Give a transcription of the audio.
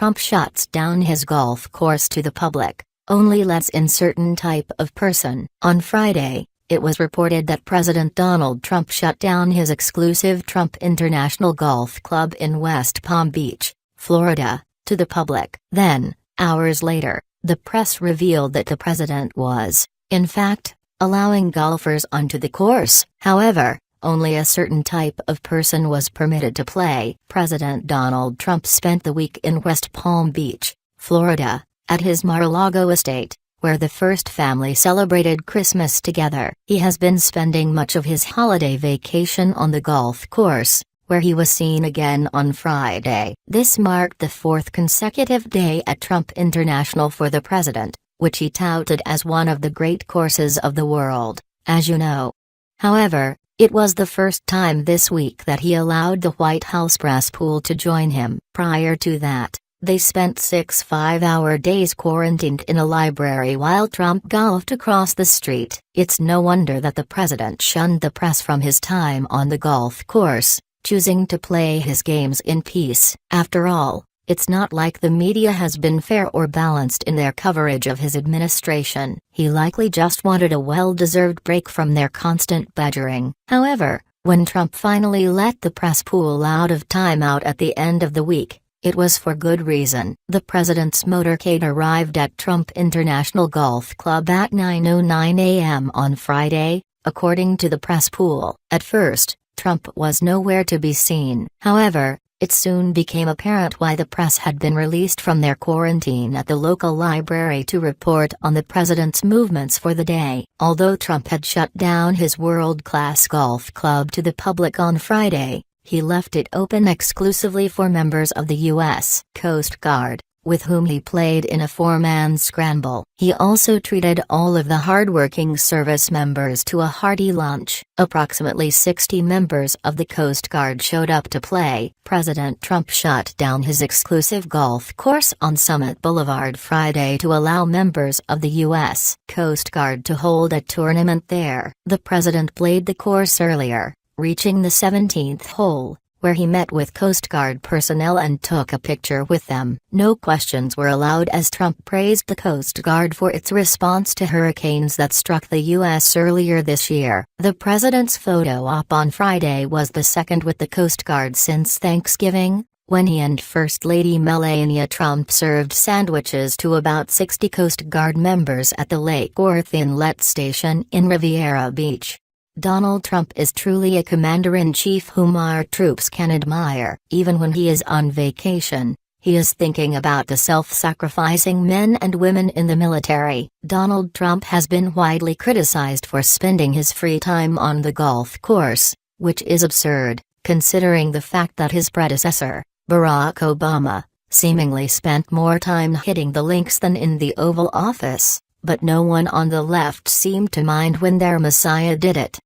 Trump shuts down his golf course to the public, only lets in certain type of person. On Friday, it was reported that President Donald Trump shut down his exclusive Trump International Golf Club in West Palm Beach, Florida, to the public. Then, hours later, the press revealed that the president was, in fact, allowing golfers onto the course. However, only a certain type of person was permitted to play. President Donald Trump spent the week in West Palm Beach, Florida, at his Mar-a-Lago estate, where the first family celebrated Christmas together. He has been spending much of his holiday vacation on the golf course, where he was seen again on Friday. This marked the fourth consecutive day at Trump International for the president, which he touted as one of the great courses of the world, as you know. However, it was the first time this week that he allowed the White House press pool to join him. Prior to that, they spent 6 5-hour days quarantined in a library while Trump golfed across the street. It's no wonder that the president shunned the press from his time on the golf course, choosing to play his games in peace. After all, it's not like the media has been fair or balanced in their coverage of his administration. He likely just wanted a well-deserved break from their constant badgering. However, when Trump finally let the press pool out of timeout at the end of the week, it was for good reason. The president's motorcade arrived at Trump International Golf Club at 9:09 a.m. on Friday, according to the press pool. At first, Trump was nowhere to be seen. However, it soon became apparent why the press had been released from their quarantine at the local library to report on the president's movements for the day. Although Trump had shut down his world-class golf club to the public on Friday, he left it open exclusively for members of the U.S. Coast Guard, with whom he played in a 4-man scramble. He also treated all of the hardworking service members to a hearty lunch. Approximately 60 members of the Coast Guard showed up to play. President Trump shut down his exclusive golf course on Summit Boulevard Friday to allow members of the U.S. Coast Guard to hold a tournament there. The president played the course earlier, reaching the 17th hole, where he met with Coast Guard personnel and took a picture with them. No questions were allowed as Trump praised the Coast Guard for its response to hurricanes that struck the U.S. earlier this year. The president's photo op on Friday was the second with the Coast Guard since Thanksgiving, when he and First Lady Melania Trump served sandwiches to about 60 Coast Guard members at the Lake Worth Inlet Station in Riviera Beach. Donald Trump is truly a commander-in-chief whom our troops can admire. Even when he is on vacation, he is thinking about the self-sacrificing men and women in the military. Donald Trump has been widely criticized for spending his free time on the golf course, which is absurd, considering the fact that his predecessor, Barack Obama, seemingly spent more time hitting the links than in the Oval Office. But no one on the left seemed to mind when their messiah did it.